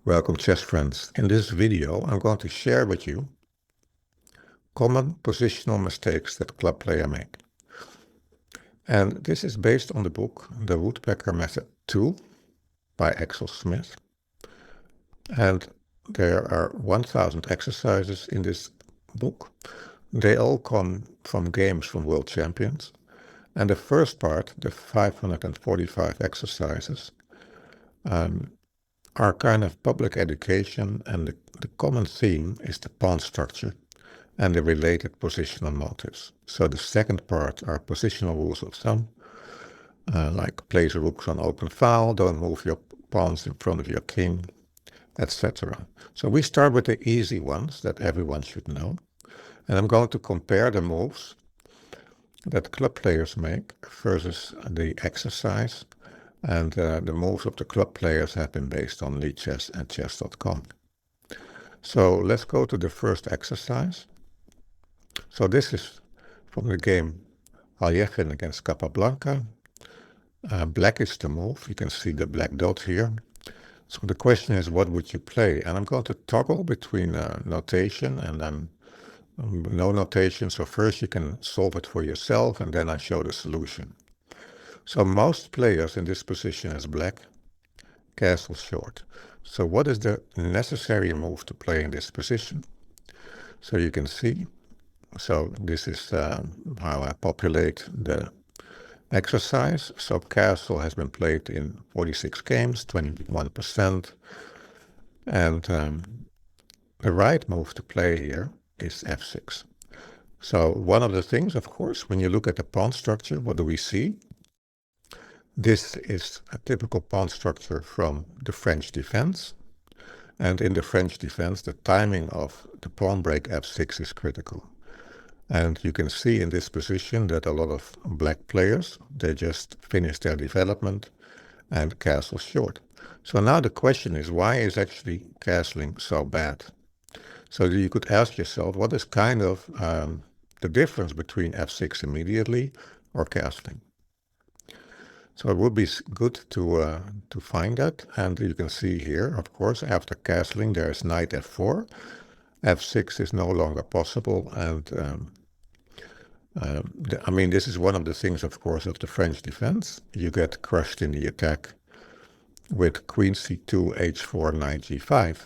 Welcome, chess friends. In this video, I'm going to share with you common positional mistakes that club players make. And this is based on the book, The Woodpecker Method 2 by Axel Smith. And there are 1,000 exercises in this book. They all come from games from world champions. And the first part, the 545 exercises, are kind of public education, and the common theme is the pawn structure and the related positional motives. So the second part are positional rules of thumb, like place rooks on open file, don't move your pawns in front of your king, etc. So we start with the easy ones that everyone should know. And I'm going to compare the moves that club players make versus the exercise. And the moves of the club players have been based on Lichess and chess.com. So let's go to the first exercise. So this is from the game Aljechin against Capablanca. Black is the move. You can see the black dot here. So the question is, what would you play? And I'm going to toggle between notation and then no notation. So first you can solve it for yourself, and then I show the solution. So most players in this position as black, castle short. So what is the necessary move to play in this position? So you can see, so this is how I populate the exercise. So castle has been played in 46 games, 21%. And the right move to play here is f6. So one of the things, of course, when you look at the pawn structure, what do we see? This is a typical pawn structure from the French defense. And in the French defense, the timing of the pawn break f6 is critical. And you can see in this position that a lot of black players, they just finish their development and castle short. So now the question is, why is actually castling so bad? So you could ask yourself, what is kind of the difference between f6 immediately or castling? So it would be good to find that, and you can see here, of course, after castling there is knight f4, f6 is no longer possible, and I mean, this is one of the things, of course, of the French defense. You get crushed in the attack with queen c2, h4, knight g5.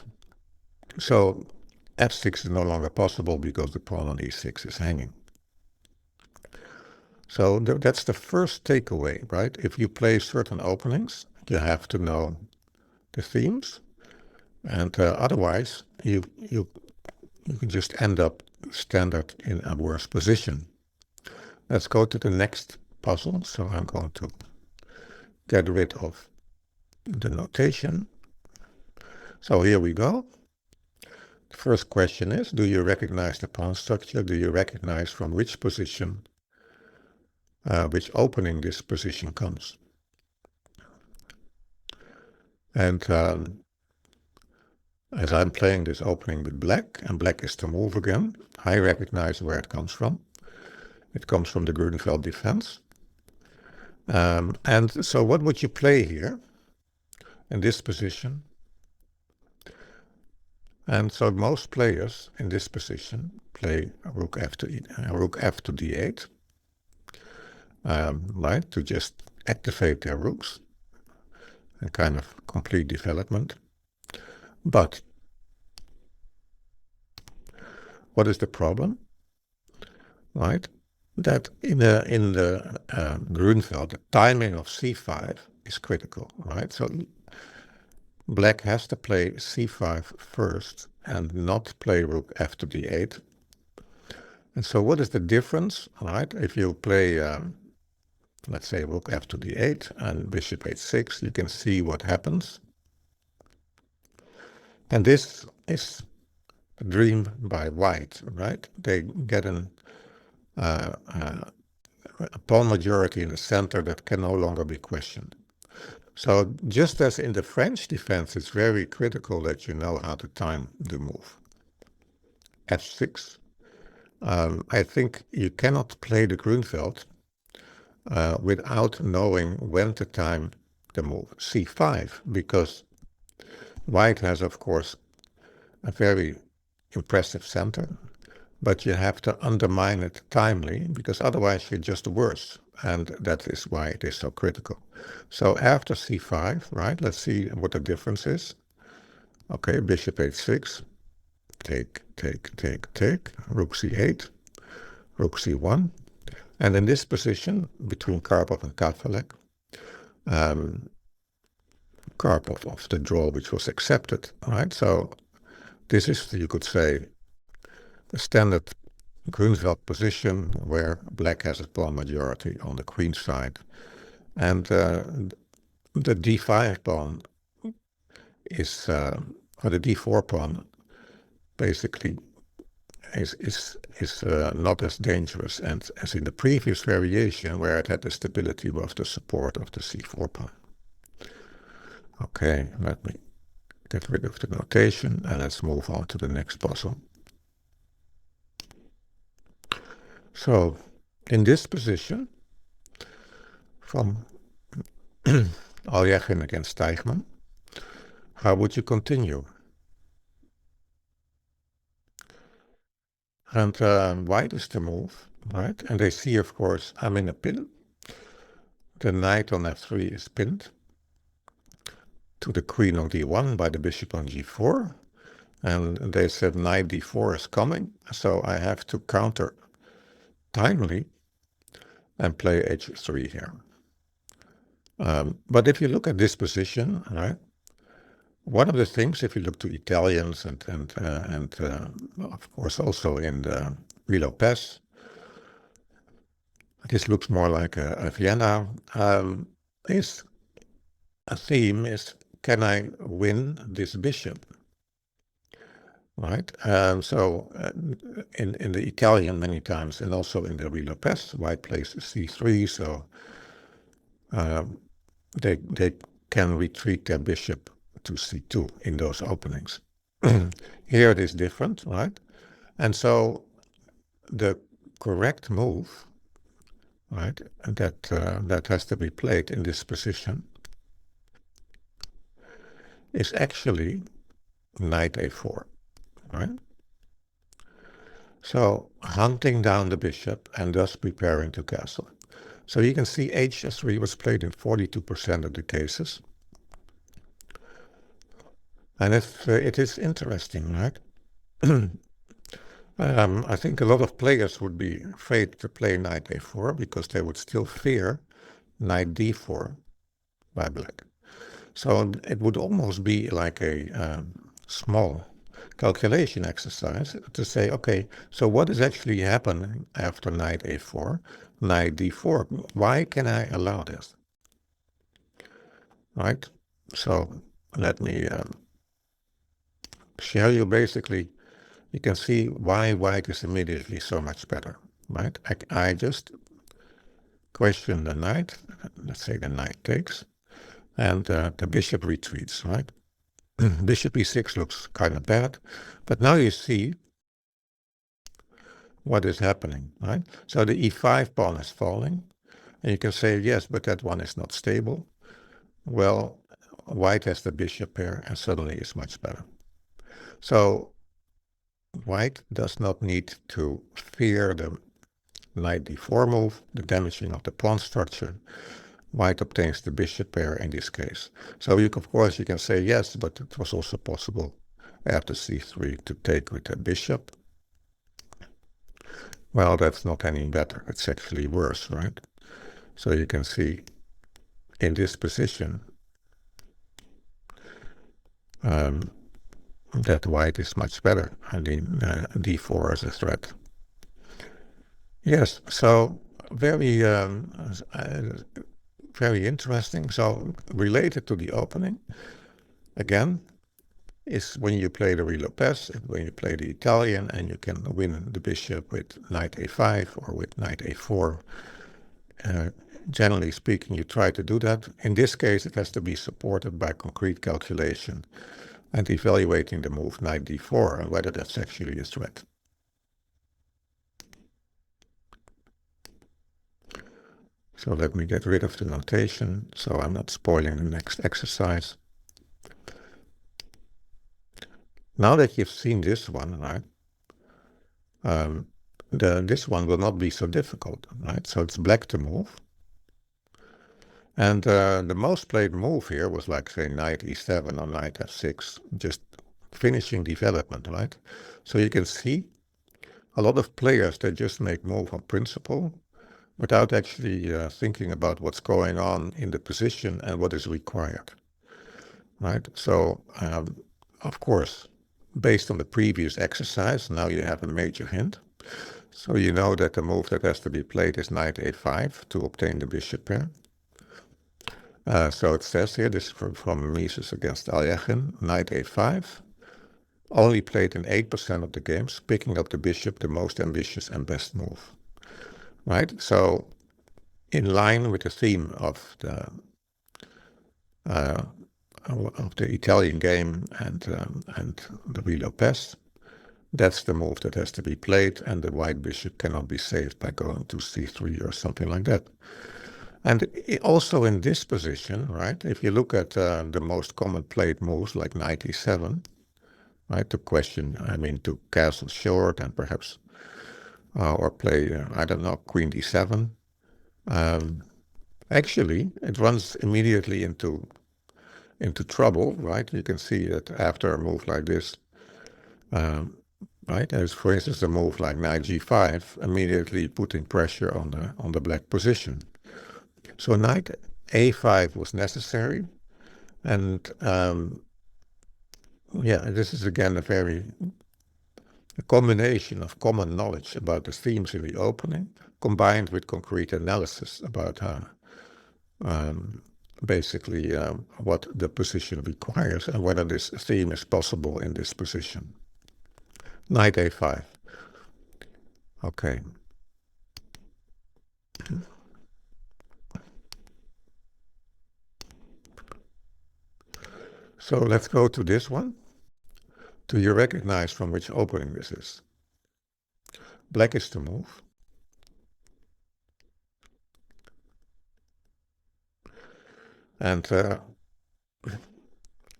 So f6 is no longer possible because the pawn on e6 is hanging. So that's the first takeaway, right? If you play certain openings, you have to know the themes, and otherwise you can just end up standard in a worse position. Let's go to the next puzzle. So I'm going to get rid of the notation. So here we go. The first question is, do you recognize the pawn structure? Do you recognize from which position which opening this position comes? And as I'm playing this opening with black, and black is to move again, I recognize where it comes from. It comes from the Grünfeld defense. And so what would you play here in this position? And so most players in this position play rook f to d8. Right, to just activate their rooks and kind of complete development. But what is the problem? Right, that in the Grünfeld, the timing of c5 is critical, right? So black has to play c5 first and not play rook f to d8. And so what is the difference, right? If you play let's say rook f to d8 and bishop h6, you can see what happens. And this is a dream by white, right? They get a pawn majority in the center that can no longer be questioned. So just as in the French defense, it's very critical that you know how to time the move. f6. I think you cannot play the Grünfeld without knowing when to time the move c5, because White has, of course, a very impressive center, but you have to undermine it timely, because otherwise you're just worse. And that is why it is so critical. So after c5, right, let's see what the difference is. Okay, bishop h6, take, rook c8, rook c1. And in this position, between Karpov and Kafelek, Karpov of the draw which was accepted, right? So this is, you could say, a standard Grünfeld position where black has a pawn majority on the queen side. And the d5 pawn is, or the d4 pawn basically is not as dangerous as in the previous variation, where it had the stability of the support of the c4 pawn. Okay, let me get rid of the notation and let's move on to the next puzzle. So, in this position, from Aljechin against Teichmann, how would you continue? And white is the move, right? And they see, of course, I'm in a pin. The knight on f3 is pinned to the queen on d1 by the bishop on g4. And they said knight d4 is coming, so I have to counter timely and play h3 here. But if you look at this position, right, one of the things, if you look to Italians and of course also in the Ruy Lopez, this looks more like a Vienna, is a theme is, can I win this bishop? Right? So in the Italian many times, and also in the Ruy Lopez, white plays c3, so they can retreat their bishop to c2 in those openings. Here it is different, right? And so the correct move, right, that has to be played in this position is actually knight a4, right? So hunting down the bishop and thus preparing to castle. So you can see h3 was played in 42% of the cases. And it is interesting, right? I think a lot of players would be afraid to play knight a4 because they would still fear knight d4 by black. So it would almost be like a small calculation exercise to say, okay, so what is actually happening after knight a4, knight d4? Why can I allow this? Right? So let me show you basically. You can see why white is immediately so much better, right? I just question the knight. Let's say the knight takes, and the bishop retreats, right? Bishop e6 looks kind of bad, but now you see what is happening, right? So the e5 pawn is falling, and you can say, yes, but that one is not stable. Well, white has the bishop here, and suddenly it's much better. So white does not need to fear the knight d4 move, the damaging of the pawn structure. White obtains the bishop pair in this case. So of course you can say yes, but it was also possible after c3 to take with the bishop. Well, that's not any better. It's actually worse, right? So you can see in this position that white is much better. I mean, d4 is a threat. Yes, so very interesting. So related to the opening, again, is when you play the Ruy Lopez, when you play the Italian, and you can win the bishop with knight a5 or with knight a4. Generally speaking, you try to do that. In this case, it has to be supported by concrete calculation and evaluating the move knight d4 and whether that's actually a threat. So let me get rid of the notation so I'm not spoiling the next exercise. Now that you've seen this one, right, this one will not be so difficult, right? So it's black to move. And the most played move here was like, say, knight e7 or knight f6, just finishing development, right? So you can see a lot of players, they just make move on principle without actually thinking about what's going on in the position and what is required, right? So, of course, based on the previous exercise, now you have a major hint. So you know that the move that has to be played is knight a5 to obtain the bishop pair. So it says here, this is from Mises against Aljechin, knight a5, only played in 8% of the games, picking up the bishop, the most ambitious and best move, right? So in line with the theme of the Italian game and the Ruy Lopez, that's the move that has to be played, and the white bishop cannot be saved by going to c3 or something like that. And also in this position, right, if you look at the most common played moves like knight e7, right, to castle short and perhaps, or play, I don't know, queen d7, actually it runs immediately into trouble, right? You can see that after a move like this, right, as for instance a move like knight g5, immediately putting pressure on the black position. So knight a5 was necessary, and this is again a combination of common knowledge about the themes in the opening, combined with concrete analysis about basically what the position requires and whether this theme is possible in this position. Knight a5. Okay. So let's go to this one. Do you recognize from which opening this is? Black is to move. And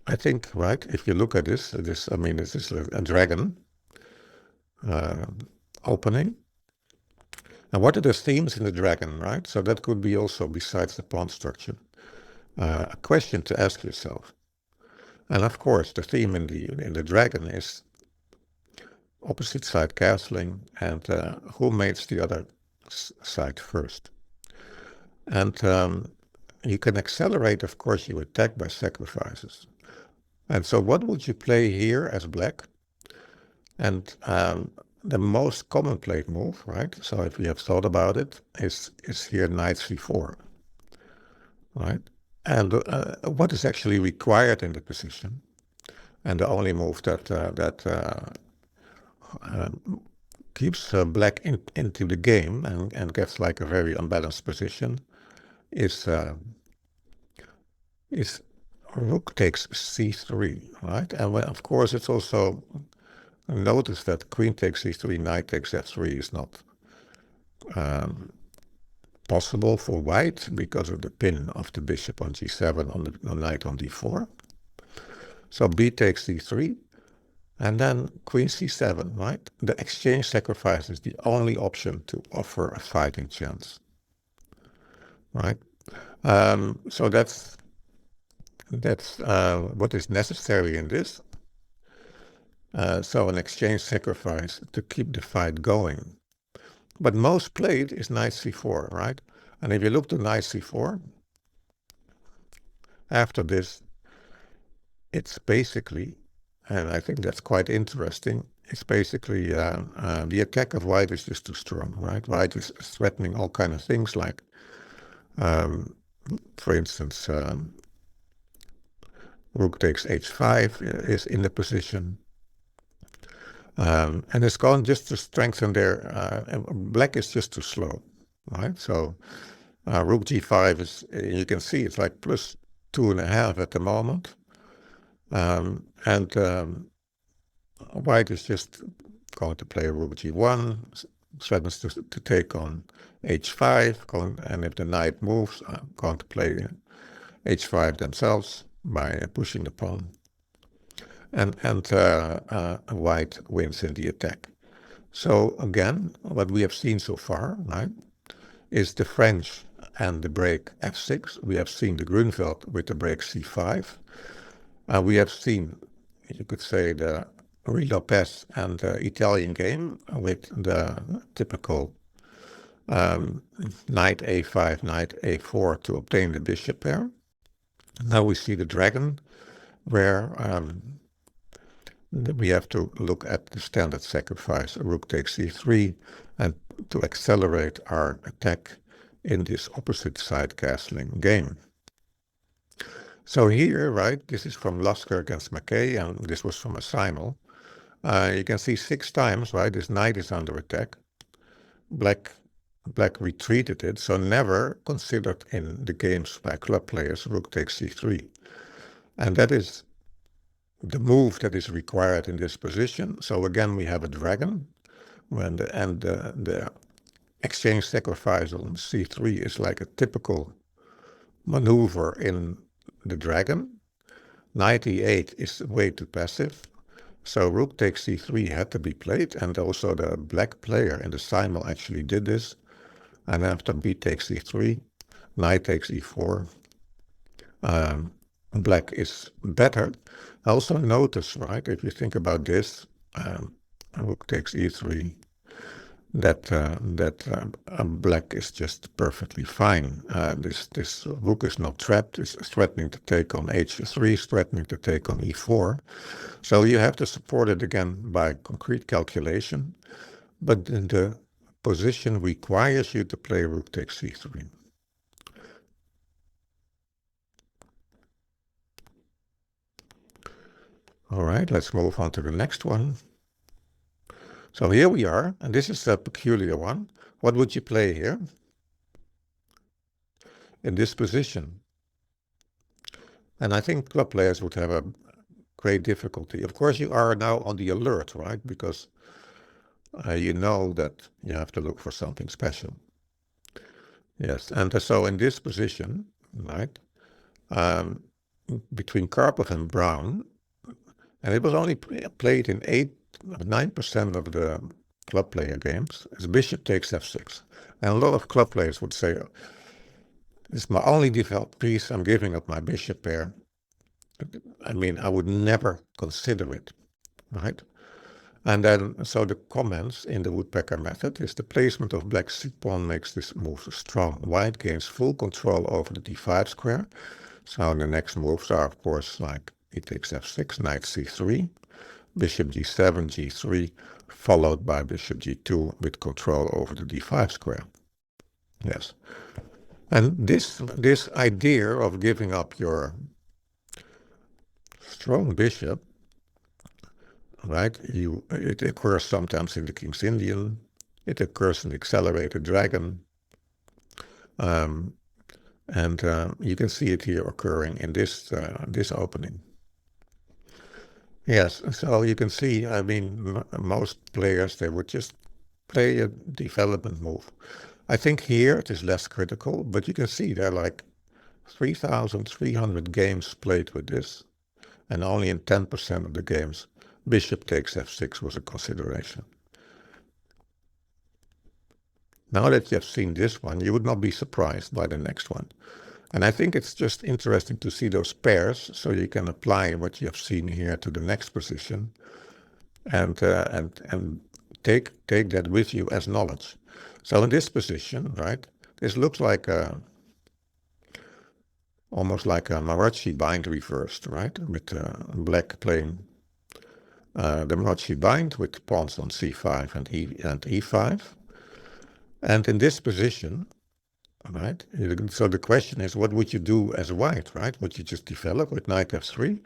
I think, right, if you look at this is a dragon opening. And what are the themes in the dragon, right? So that could be also, besides the pawn structure, a question to ask yourself. And of course, the theme in the dragon is opposite side castling and who mates the other side first. And you can accelerate, of course, your attack by sacrifices. And so what would you play here as black? And the most common played move, right? So if you have thought about it, is here knight c4, right? And what is actually required in the position? And the only move that keeps black into the game and gets like a very unbalanced position is rook takes c3, right? And of course it's also notice that queen takes c3, knight takes f3 is not possible for white because of the pin of the bishop on g7 on the knight on d4. So b takes c3, and then queen c7, right? The exchange sacrifice is the only option to offer a fighting chance, right? So that's what is necessary in this. So an exchange sacrifice to keep the fight going. But most played is knight c4, right? And if you look to knight c4, after this, it's basically, and I think that's quite interesting, it's basically the attack of white is just too strong, right? White is threatening all kind of things like, for instance, rook takes h5 is in the position. And it's gone just to strengthen their, black is just too slow, right? So rook g5 is, you can see it's like plus 2.5 at the moment. White is just going to play rook g1, threatens to take on h5, and if the knight moves, going to play h5 themselves by pushing the pawn. and white wins in the attack. So again, what we have seen so far, right, is the French and the break f6. We have seen the Grünfeld with the break c5. We have seen, you could say, the Ruy Lopez and the Italian game with the typical knight a5, knight a4 to obtain the bishop pair. Now we see the dragon, where we have to look at the standard sacrifice, rook takes c3, and to accelerate our attack in this opposite side castling game. So here, right, this is from Lasker against McKay, and this was from a simul. You can see 6 times, right, this knight is under attack. Black retreated it, so never considered in the games by club players, rook takes c3. And that is the move that is required in this position. So again, we have a dragon, the exchange sacrifice on c3 is like a typical maneuver in the dragon. Knight e8 is way too passive. So rook takes c3 had to be played, and also the black player in the simul actually did this. And after b takes c3, knight takes e4. Black is better. Also notice, right, if you think about this, rook takes e3, that black is just perfectly fine. This rook is not trapped. It's threatening to take on h3, it's threatening to take on e4. So you have to support it again by concrete calculation. But the position requires you to play rook takes c3. All right, let's move on to the next one. So here we are, and this is a peculiar one. What would you play here? In this position. And I think club players would have a great difficulty. Of course, you are now on the alert, right? Because you know that you have to look for something special. Yes, and so in this position, right, between Karpov and Brown, and it was only played in 9% of the club player games, is bishop takes f6. And a lot of club players would say, this is my only developed piece, I'm giving up my bishop pair. I mean, I would never consider it, right? And then, so the comments in the Woodpecker method is the placement of black c-pawn makes this move strong. White gains full control over the d5 square. So the next moves are, of course, like e takes f6, knight c3, bishop g7, g3, followed by bishop g2 with control over the d5 square. Yes. And this idea of giving up your strong bishop, right, it occurs sometimes in the King's Indian, it occurs in the Accelerated Dragon, and you can see it here occurring in this opening. Yes, so you can see, I mean, most players, they would just play a development move. I think here it is less critical, but you can see there are like 3,300 games played with this, and only in 10% of the games, bishop takes f6 was a consideration. Now that you have seen this one, you would not be surprised by the next one. And I think it's just interesting to see those pairs, so you can apply what you have seen here to the next position, and take that with you as knowledge. So in this position, right, this looks like almost like a Maroczy Bind reversed, right, with black playing the Maroczy Bind with pawns on c5 and e5. And in this position, right, so the question is, what would you do as white, right? Would you just develop with knight f3?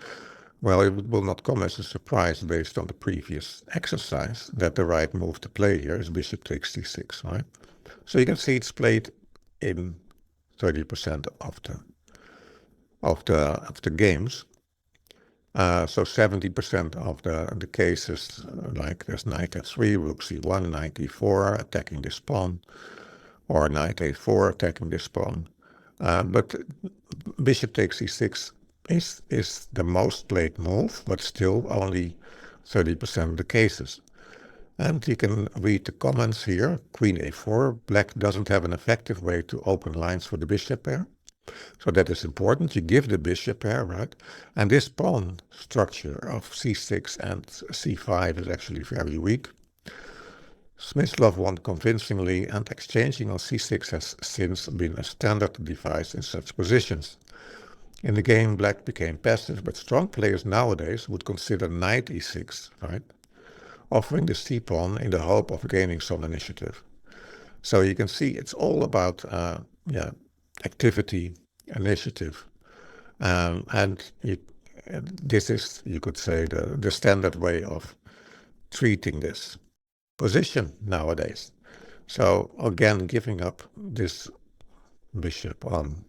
Well, it will not come as a surprise based on the previous exercise that the right move to play here is bishop takes c6, right? So you can see it's played in 30% of the games. So 70% of the cases, like there's knight f3, rook c1, knight e4, attacking this pawn, or knight a4, attacking this pawn. But bishop takes c6 is the most played move, but still only 30% of the cases. And you can read the comments here. Queen a4, black doesn't have an effective way to open lines for the bishop pair. So that is important. You give the bishop pair, right? And this pawn structure of c6 and c5 is actually very weak. Smyslov won convincingly, and exchanging on c6 has since been a standard device in such positions. In the game, black became passive, but strong players nowadays would consider knight e6, right? Offering the c-pawn in the hope of gaining some initiative. So you can see it's all about activity, initiative. This is, you could say, the standard way of treating this position nowadays. So again, giving up this bishop on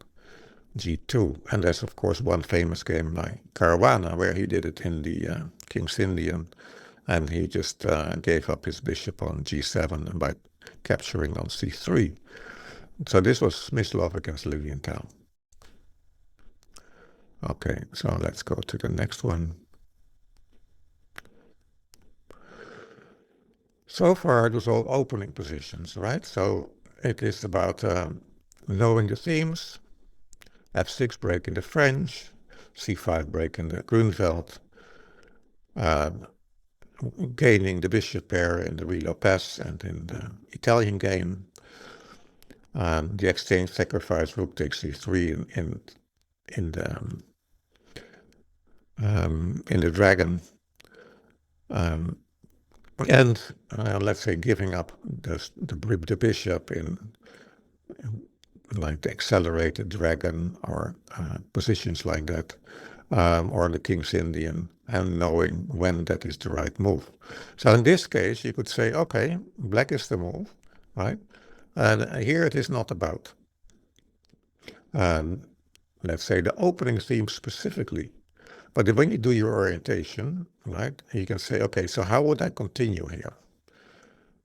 g2. And there's, of course, one famous game by Caruana where he did it in the King's Indian, and he just gave up his bishop on g7 by capturing on c3. So this was Smyslov against Lilienthal. Okay, so let's go to the next one. So far, it was all opening positions, right? So it is about knowing the themes, f6 break in the French, c5 break in the Grünfeld, gaining the bishop pair in the Ruy Lopez and in the Italian game, the exchange sacrifice rook takes c3 in the Dragon, and let's say giving up the bishop in like the accelerated Dragon or positions like that, or the King's Indian, and knowing when that is the right move. So in this case, you could say, okay, black is the move, right? And here it is not about, let's say, the opening theme specifically. But when you do your orientation, right, you can say, okay, so how would I continue here?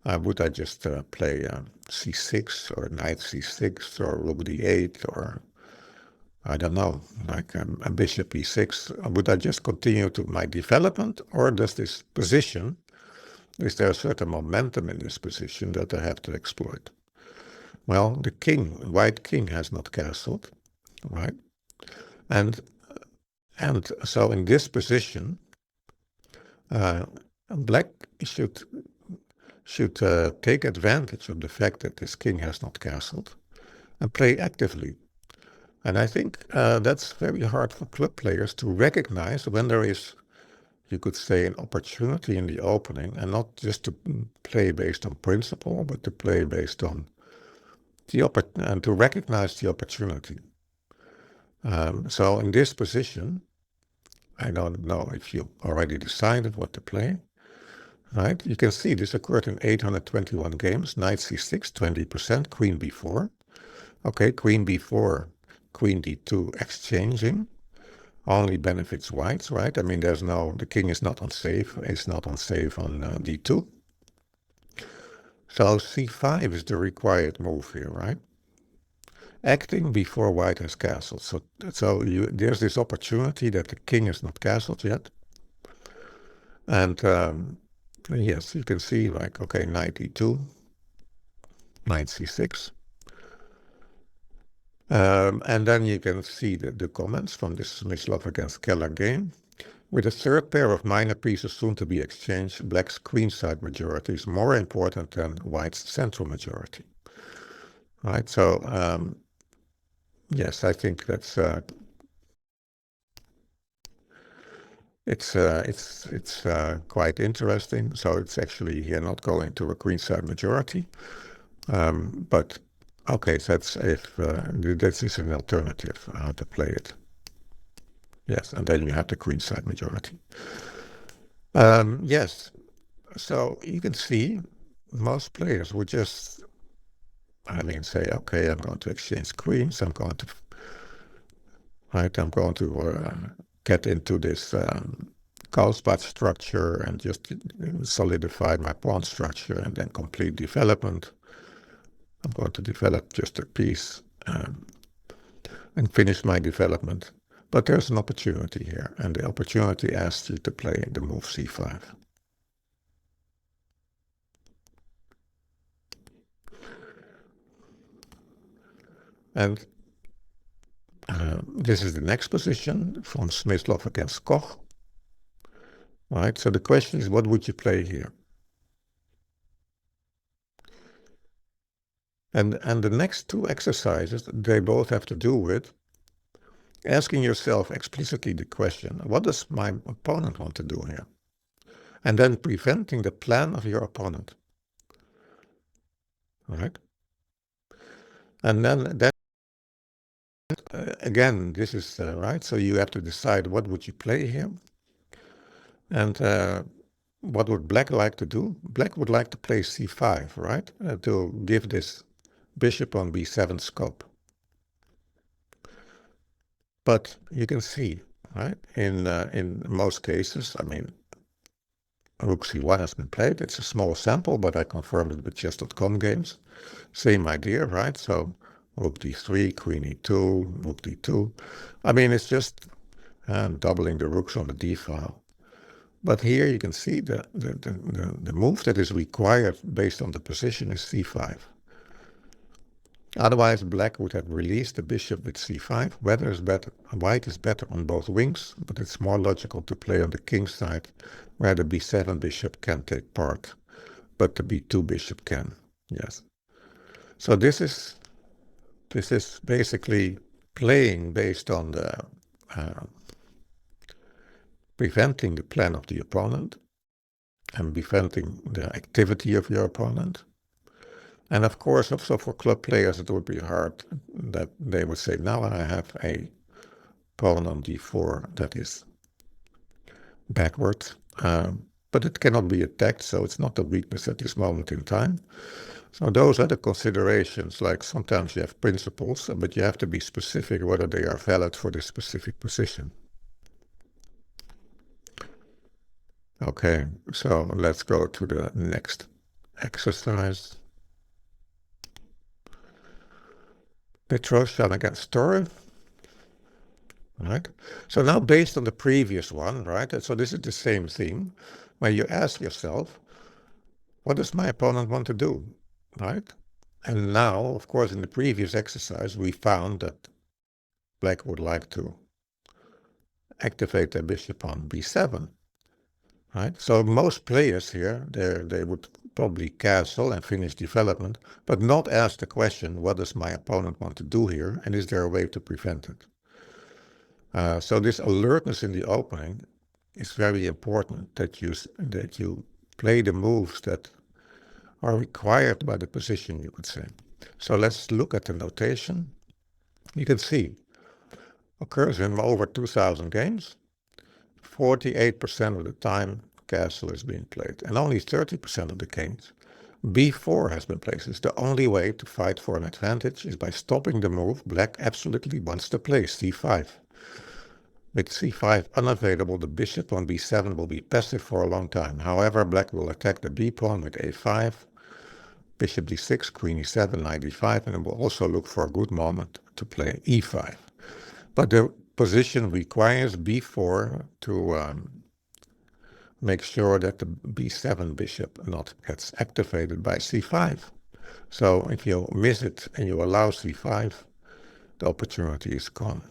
Would I just play c6 or knight c6 or rook d8 or, I don't know, like a bishop e6? Would I just continue to my development, or does this position, is there a certain momentum in this position that I have to exploit? Well, the king, white king, has not castled, right? And so in this position, black should take advantage of the fact that this king has not castled and play actively. And I think that's very hard for club players to recognize when there is, you could say, an opportunity in the opening, and not just to play based on principle, but to play based on and to recognize the opportunity. So in this position, I don't know if you already decided what to play, right? You can see this occurred in 821 games, knight c6, 20%, queen b4. Okay, queen b4, queen d2 exchanging only benefits whites, right? I mean, the king is not unsafe, it's not unsafe on d2. So c5 is the required move here, right? Acting before white has castled. So there's this opportunity that the king is not castled yet. And yes, you can see like, okay, knight e2, knight c6. And then you can see the comments from this Smyslov against Keller game. With a third pair of minor pieces soon to be exchanged, black's queenside majority is more important than white's central majority. Right, so yes, I think that's it's quite interesting. So it's actually here not going to a queenside majority, but okay, so that's if this is an alternative how to play it. Yes, and then you have the queenside majority. Yes, so you can see most players would just, I mean, say, okay, I'm going to exchange queens. I'm going to get into this Karlsbad structure and just solidify my pawn structure and then complete development. I'm going to develop just a piece and finish my development. But there's an opportunity here, and the opportunity asks you to play the move c5. And this is the next position from Smyslov against Koch. Right, so the question is, what would you play here? And the next two exercises, they both have to do with asking yourself explicitly the question, what does my opponent want to do here? And then preventing the plan of your opponent. All right? And then again, this is right. So you have to decide what would you play here. And what would black like to do? Black would like to play c5, right? To give this bishop on b7 scope. But you can see, right, in most cases, I mean, rook c1 has been played. It's a small sample, but I confirmed it with chess.com games. Same idea, right? So rook d3, queen e2, rook d2. I mean, it's just doubling the rooks on the d file. But here you can see the move that is required based on the position is c5. Otherwise, black would have released the bishop with c5. Whether is better, white is better on both wings, but it's more logical to play on the king side, where the b7 bishop can take part, but the b2 bishop can. Yes. So this is basically playing based on the preventing the plan of the opponent and preventing the activity of your opponent. And of course, also for club players, it would be hard that they would say, now I have a pawn on d4 that is backward, but it cannot be attacked, so it's not a weakness at this moment in time. So those are the considerations, like sometimes you have principles, but you have to be specific whether they are valid for this specific position. Okay, so let's go to the next exercise. Petrosyan against Torre. Right? So now based on the previous one, right? So this is the same theme, where you ask yourself, what does my opponent want to do? Right? And now, of course, in the previous exercise, we found that black would like to activate their bishop on b7. Right? So most players here, they would probably castle and finish development, but not ask the question, what does my opponent want to do here, and is there a way to prevent it? So this alertness in the opening is very important, that you play the moves that are required by the position, you could say. So let's look at the notation. You can see, occurs in over 2,000 games. 48% of the time, castle is being played, and only 30% of the games, b4 has been played. It's the only way to fight for an advantage is by stopping the move black absolutely wants to play, c5. With c5 unavailable, the bishop on b7 will be passive for a long time. However, black will attack the b pawn with a5, bishop d6, queen e7, knight d5, and it will also look for a good moment to play e5. But the position requires b4 to make sure that the b7 bishop not gets activated by c5. So if you miss it and you allow c5, the opportunity is gone.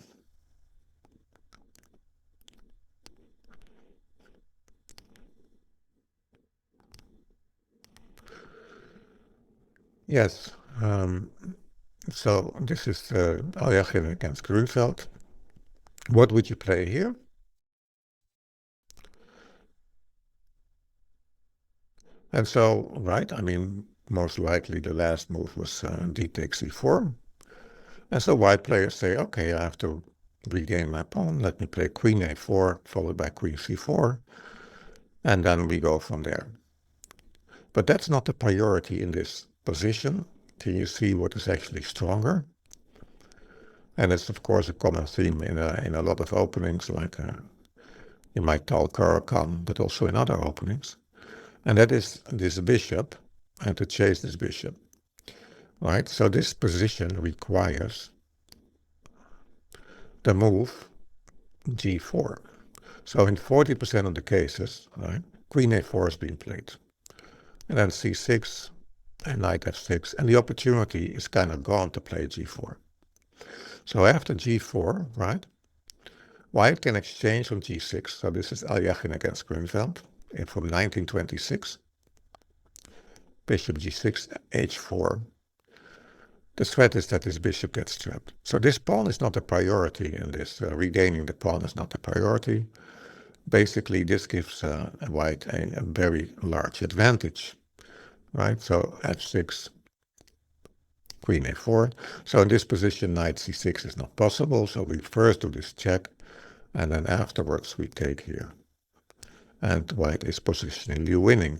Yes, so this is Aljachin against Grünfeld. What would you play here? And so, right, I mean, most likely the last move was d takes c4. And so white players say, okay, I have to regain my pawn. Let me play queen a4, followed by queen c4. And then we go from there. But that's not the priority in this position. Can you see what is actually stronger? And it's, of course, a common theme in a lot of openings, like in my Tal Khan, but also in other openings. And that is this bishop, and to chase this bishop. Right? So this position requires the move g4. So in 40% of the cases, right, queen a4 is being played. And then c6 and knight f6. And the opportunity is kind of gone to play g4. So after g4, right, white can exchange on g6. So this is Aljechin against Grünfeld from 1926. Bishop g6, h4. The threat is that this bishop gets trapped. So this pawn is not a priority in this. Regaining the pawn is not a priority. Basically, this gives white a very large advantage, right? So f6, queen a4. So in this position, knight c6 is not possible. So we first do this check, and then afterwards we take here. And white is positionally winning.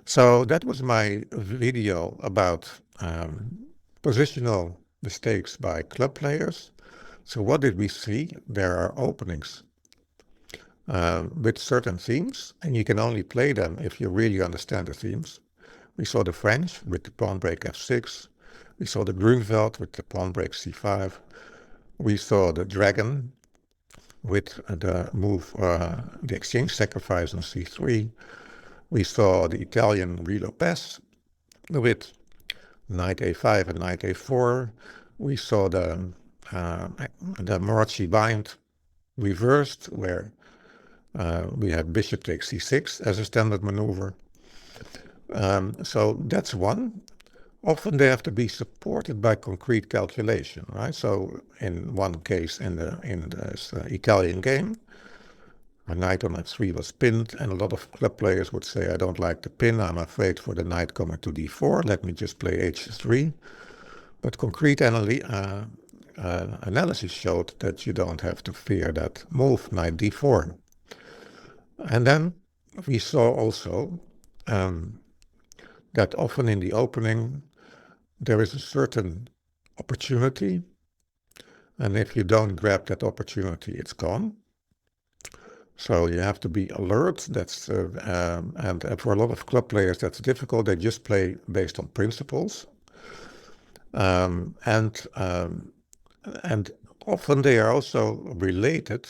So that was my video about positional mistakes by club players. So what did we see? There are openings with certain themes, and you can only play them if you really understand the themes. We saw the French with the pawn break f6. We saw the Grünfeld with the pawn break c5. We saw the Dragon with the move, the exchange sacrifice on c3. We saw the Italian Ruy Lopez with knight a5 and knight a4. We saw the Maroczy Bind reversed, where we have bishop takes c6 as a standard maneuver. So that's one. Often they have to be supported by concrete calculation, right? So in one case in this Italian game, a knight on f3 was pinned, and a lot of club players would say, I don't like the pin, I'm afraid for the knight coming to d4, let me just play h3. But concrete analysis showed that you don't have to fear that move, knight d4. And then we saw also that often in the opening there is a certain opportunity, and if you don't grab that opportunity, it's gone. So you have to be alert. That's and for a lot of club players that's difficult. They just play based on principles, and often they are also related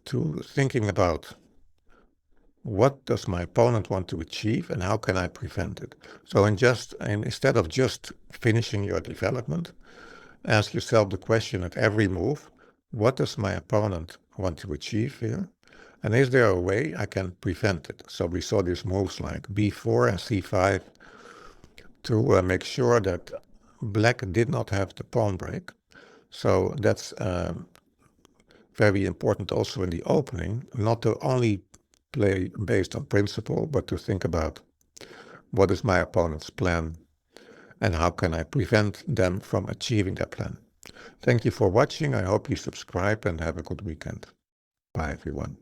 to thinking about what does my opponent want to achieve and how can I prevent it. So instead of just finishing your development, ask yourself the question at every move: what does my opponent want to achieve here? And is there a way I can prevent it? So we saw these moves like b4 and c5 to make sure that black did not have the pawn break. So that's very important also in the opening, not to only play based on principle, but to think about what is my opponent's plan and how can I prevent them from achieving that plan. Thank you for watching. I hope you subscribe and have a good weekend. Bye, everyone.